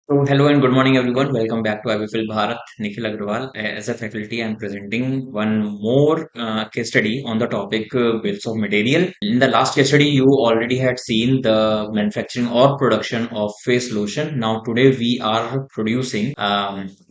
So, hello and good morning, everyone. Welcome back to IBFL Bharat. Nikhil Agrawal. As a faculty, I am presenting one more case study on the topic bills of material. In the last case study, you already had seen the manufacturing or production of face lotion. Now, today we are producing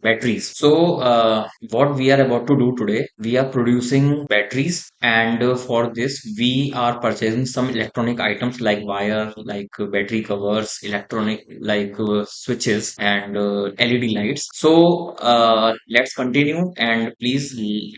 batteries. So, what we are about to do today, we are producing batteries, and for this, we are purchasing some electronic items like wire, like battery covers, electronic like switches, and LED lights. So, let's continue, and please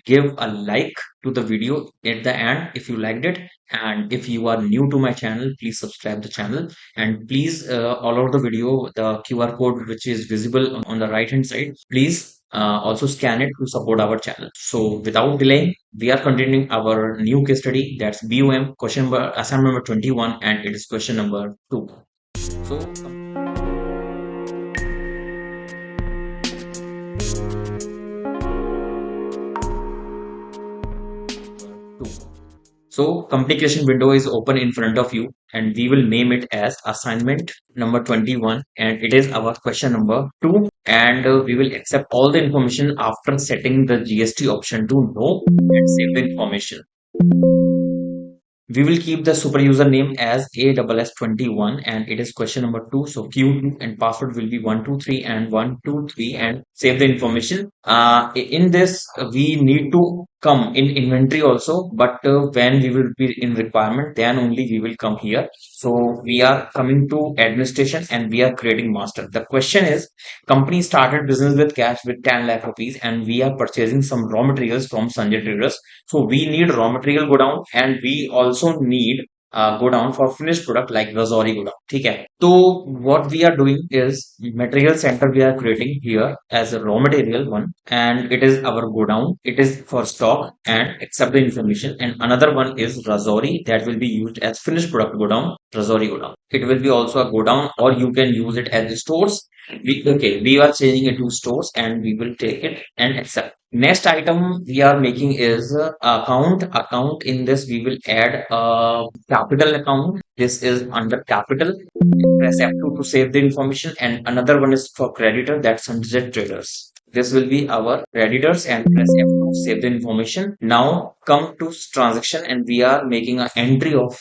give a like to the video at the end if you liked it. And if you are new to my channel, please subscribe the channel, and please all over the video the QR code which is visible on the right hand side, please also scan it to support our channel. So without delaying, we are continuing our new case study, that's BOM question number assignment number 21, and it is question number 2. So two. So communication window is open in front of you, and we will name it as assignment number 21, and it is our question number 2. And we will accept all the information after setting the GST option to no and save the information. We will keep the super user name as ASS21, and it is question number 2. So Q2 and password will be 123 and 123, and save the information. In this, we need to come in inventory also, but when we will be in requirement, then only we will come here. So we are coming to administration and we are creating master. The question is, company started business with cash with 10 lakh rupees, and we are purchasing some raw materials from Sanjay Traders. So we need raw material go down, and we also need go down for finished product like Razori go down. Okay. So what we are doing is material center we are creating here as a raw material one, and it is our go down. It is for stock and accept the information. And another one is Razori that will be used as finished product go down. Razori go down. It will be also a go down, or you can use it as the stores. We are changing it to stores, and we will take it and accept. Next item we are making is account. Account, in this we will add a capital account. This is under capital. Press F2 to save the information, and another one is for creditor, that's Sanjay Traders. This will be our creditors, and press F2 to save the information. Now come to transaction, and we are making an entry of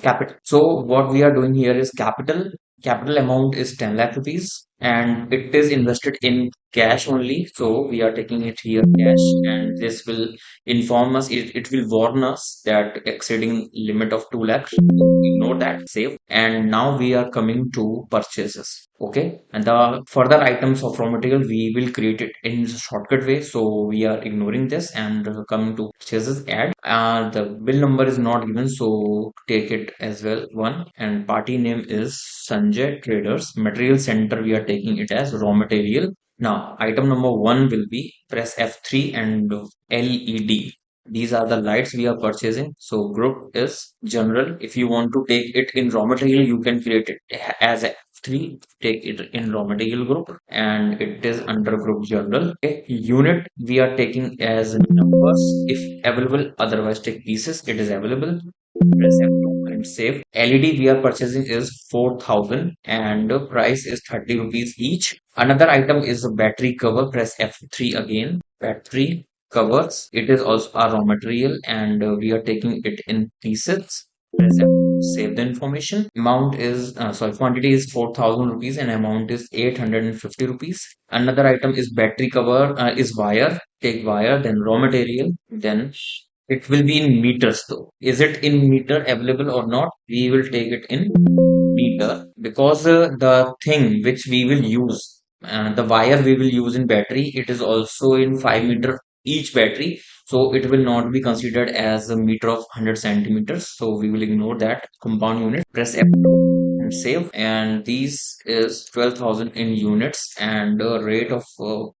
capital. So what we are doing here is capital. Capital amount is 10 lakh rupees, and it is invested in cash only. So we are taking it here cash, and this will inform us, it will warn us that exceeding limit of 2 lakhs. Ignore that, save. And now we are coming to purchases. Okay, and the further items of raw material we will create it in a shortcut way, so we are ignoring this and coming to purchases. Add the bill number is not given, so take it as well one, and party name is Sanjay Traders. Material center we are taking it as raw material. Now item number 1 will be, press F3 and LED. These are the lights we are purchasing. So group is general. If you want to take it in raw material, you can create it as F3, take it in raw material group, and it is under group general. Okay. Unit we are taking as numbers if available, otherwise take pieces. It is available. Press F2 and save. LED we are purchasing is 4,000, and the price is 30 rupees each. Another item is a battery cover. Press F3 again. Battery covers. It is also a raw material, and we are taking it in pieces. Press F2, save the information. Amount is quantity is 4,000 rupees, and amount is 850 rupees. Another item is battery cover, is wire. Take wire, then raw material, then it will be in meters though. Is it in meter available or not? We will take it in meter, because the thing which we will use, the wire we will use in battery, it is also in 5 meter each battery. So it will not be considered as a meter of 100 centimeters. So we will ignore that compound unit. Press F2 and save. And these is 12,000 in units, and the rate of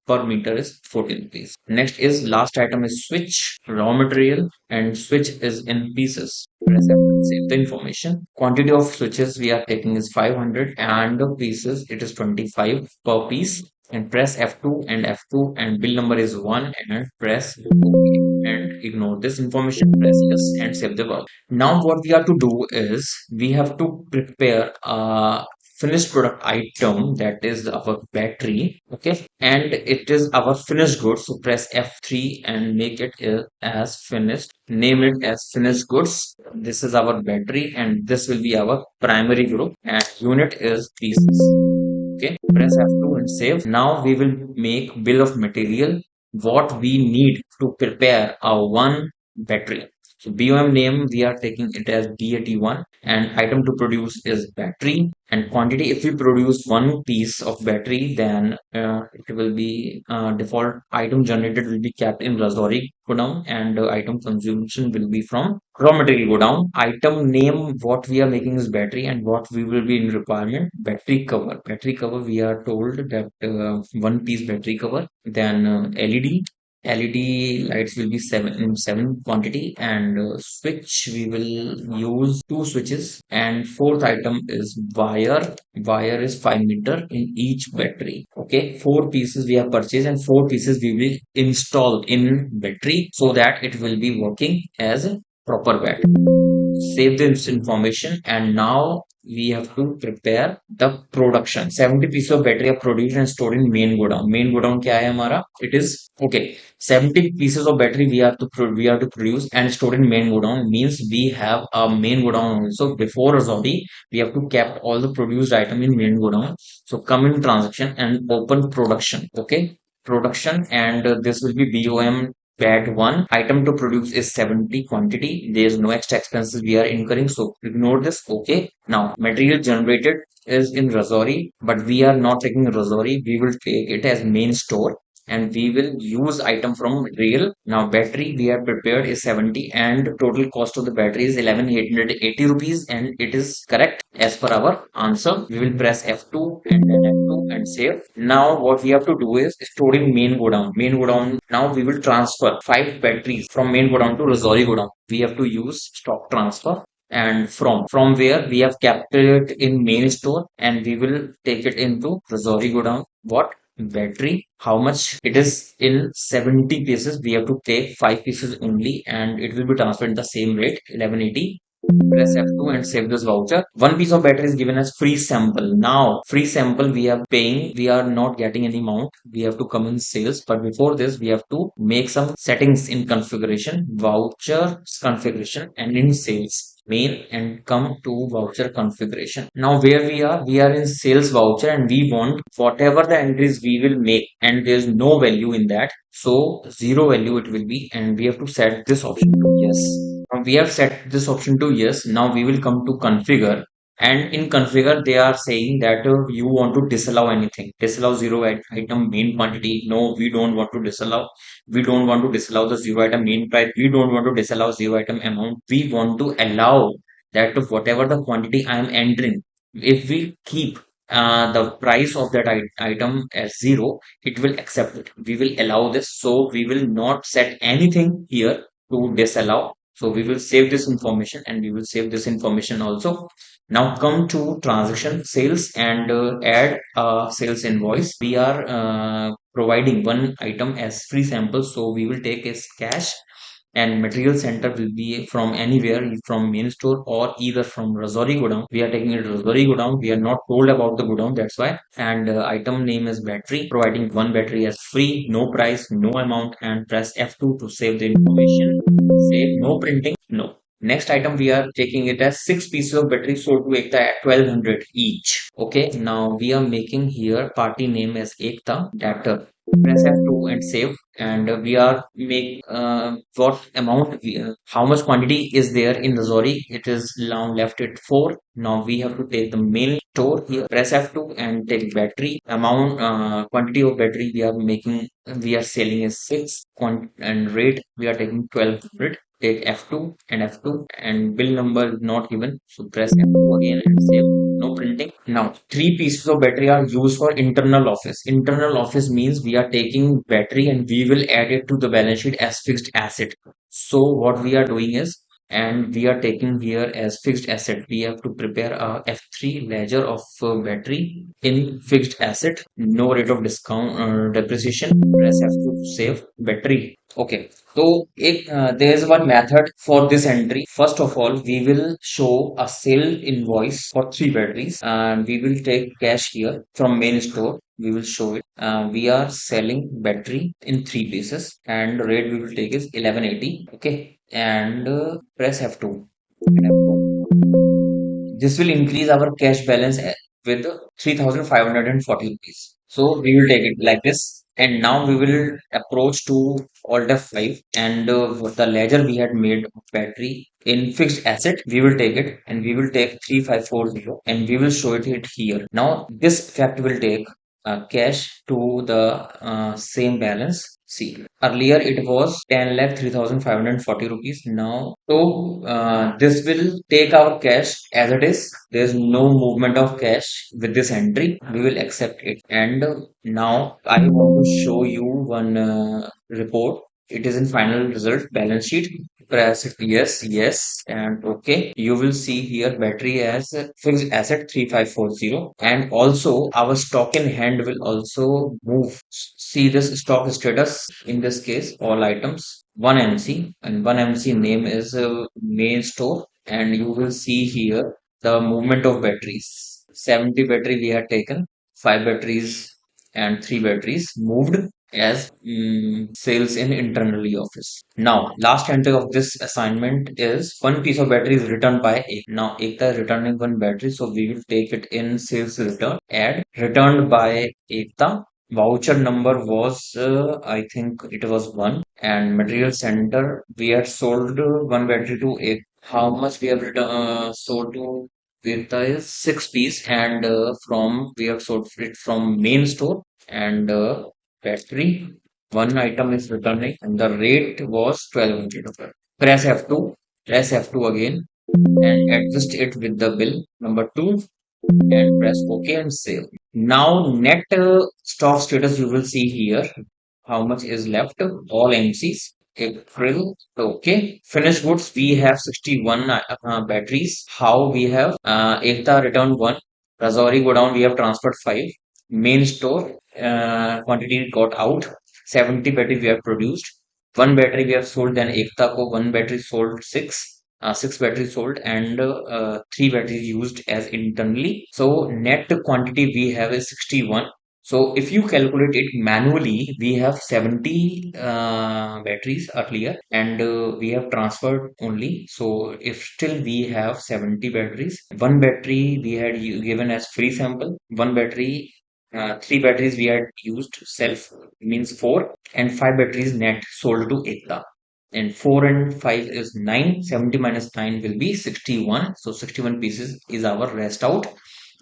per meter is 14 rupees. Next is last item is switch, raw material, and switch is in pieces. Press F2, save the information. Quantity of switches we are taking is 500, and the pieces it is 25 per piece. And press F2 and F2, and bill number is 1, and press OK, and ignore this information. Press yes and save the work. Now what we have to do is we have to prepare a finished product item, that is our battery. Okay, and it is our finished goods. So press F3 and make it as finished. Name it as finished goods. This is our battery, and this will be our primary group, and unit is pieces. Okay, press F2 and save. Now we will make bill of material, what we need to prepare our one battery. So BOM name, we are taking it as B81, and item to produce is battery, and quantity, if we produce one piece of battery, then it will be default item generated will be kept in Razori godown, and item consumption will be from raw material godown. Item name, what we are making is battery, and what we will be in requirement, battery cover. Battery cover, we are told that one piece battery cover. Then LED lights will be seven in seven quantity, and switch, we will use two switches, and fourth item is wire. Wire is 5 meter in each battery. Okay, four pieces we have purchased, and four pieces we will install in battery so that it will be working as a proper battery. Save this information, and now we have to prepare the production. 70 pieces of battery are produced and stored in main godown. Main godown क्या है हमारा? It is okay. 70 pieces of battery we are to produce and stored in main godown, means we have a main godown also. Before Azodi, we have to kept all the produced item in main godown. So come in transaction and open production. Okay, production, and this will be BOM bad one. Item to produce is 70 quantity. There is no extra expenses we are incurring, so ignore this. Okay, now material generated is in Razori, but we are not taking Razori. We will take it as main store, and we will use item from material. Now battery we have prepared is 70, and total cost of the battery is 11,880 rupees, and it is correct as per our answer. We will press F2 and then F2 and save. Now what we have to do is storing main godown. Main godown, now we will transfer 5 batteries from main godown to Razori godown. We have to use stock transfer, and from where we have kept it in main store, and we will take it into Razori godown. What battery, how much it is in 70 pieces, we have to take 5 pieces only, and it will be transferred in the same rate, 1180. Press F2 and save this voucher. One piece of battery is given as free sample. Now, free sample we are paying, we are not getting any amount. We have to come in sales, but before this, we have to make some settings in configuration, voucher configuration, and in sales main, and come to voucher configuration. Now where we are in sales voucher, and we want whatever the entries we will make, and there's no value in that, so zero value it will be, and we have to set this option to yes. Now we have set this option to yes. Now we will come to configure, and in configure they are saying that you want to disallow anything, disallow zero item main quantity. No, we don't want to disallow. We don't want to disallow the zero item main price. We don't want to disallow zero item amount. We want to allow that whatever the quantity I am entering, if we keep the price of that item as zero, it will accept it. We will allow this, so we will not set anything here to disallow. So we will save this information, and we will save this information also. Now come to transaction sales, and add a sales invoice. We are providing one item as free sample, so we will take as cash, and material center will be from anywhere, from main store or either from Razori godown. We are taking it Razori godown. We are not told about the godown, that's why. And item name is battery, providing one battery as free, no price, no amount, and press F2 to save the information. Save, no printing, no. Next item, we are taking it as 6 pieces of battery sold to Ekta at 1200 each. Okay, now we are making here party name as Ekta, debtor. Press F2 and save, and we are make what amount how much quantity is there in Razori. It is now left at 4. Now we have to take the main store here. Press F2 and take battery amount, quantity of battery we are making, we are selling is 6, and rate we are taking 1200. Take F2 and F2, and bill number is not given, so press F2 again and save. No printing. Now 3 pieces of battery are used for internal office. Internal office means we are taking battery and we will add it to the balance sheet as fixed asset. So what we are doing is and we are taking here as fixed asset. We have to prepare a F3 ledger of battery in fixed asset, no rate of discount depreciation. Press F2 to save battery. Okay, so if there is one method for this entry. First of all, we will show a sale invoice for three batteries, and we will take cash here from main store. We will show it. We are selling battery in three pieces, and rate we will take is 1180. Okay, and press F2. This will increase our cash balance with 3,540 rupees. So we will take it like this. And now we will approach to Alt F5, and the ledger we had made of battery in fixed asset, we will take it and we will take 3540 and we will show it here. Now this fact will take cash to the same balance. See, earlier it was 10 lakh 3,540 rupees. Now, so this will take our cash as it is. There is no movement of cash with this entry. We will accept it. And now I want to show you one report. It is in final result balance sheet. Press yes, yes, and okay. You will see here battery as a fixed asset 3540, and also our stock in hand will also move. See this stock status in this case, all items 1 MC, and 1 MC name is main store, and you will see here the movement of batteries. 70 battery we had taken, 5 batteries and 3 batteries moved as sales in internally office. Now, last entry of this assignment is one piece of battery is returned by Ekta. Now, Ekta is returning one battery, so we will take it in sales return. Add returned by Ekta. Voucher number was, I think it was one, and material center we had sold one battery to Ekta. How much we have sold to Ekta is six piece, and from we have sold it from main store and battery. One item is returning and the rate was 1200. Okay. Press F2, press F2 again and adjust it with the bill number 2 and press OK and save. Now net stock status you will see here. How much is left? All MCs. April. Okay. Finished goods. We have 61 batteries. How we have? Ekta return 1. Razori go down. We have transferred 5. Main store quantity got out. 70 battery we have produced. One battery we have sold. Then Ekta ko one battery sold 6. Six batteries sold and three batteries used as internally. So net quantity we have is 61. So if you calculate it manually, we have 70 batteries earlier and we have transferred only. So if still we have 70 batteries, one battery we had given as free sample, one battery, three batteries we had used self means four, and five batteries net sold to Ekta. And 4 and 5 is 9. 70 minus 9 will be 61. So 61 pieces is our rest out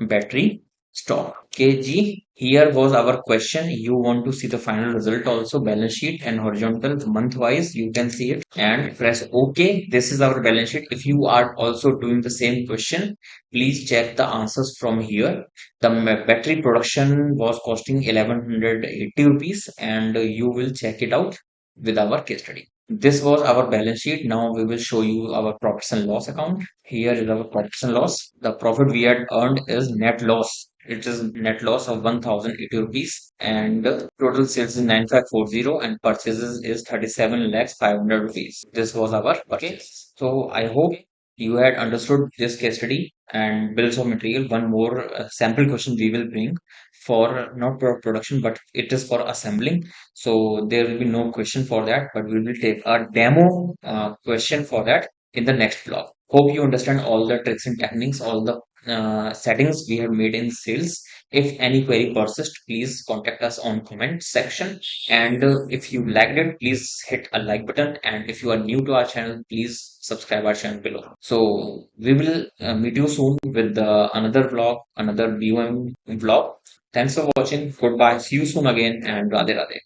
battery stock. KG, here was our question. You want to see the final result also, balance sheet and horizontal month wise. You can see it and press OK. This is our balance sheet. If you are also doing the same question, please check the answers from here. The battery production was costing 1180 rupees and you will check it out with our case study. This was our balance sheet. Now we will show you our profits and loss account. Here is our profits and loss. The profit we had earned is net loss. It is net loss of 1080 rupees and total sales is 9540 and purchases is 37 lakhs 500 rupees. This was our purchase. So I hope you had understood this case study and bills of material. One more sample question we will bring for not for production, but it is for assembling. So there will be no question for that, but we will take a demo question for that in the next vlog. Hope you understand all the tricks and techniques, all the settings we have made in sales. If any query persists, please contact us on comment section. And if you liked it, please hit a like button. And if you are new to our channel, please subscribe our channel below. So we will meet you soon with another vlog, another BOM vlog. Thanks for watching. Goodbye. See you soon again and Radhe Radhe.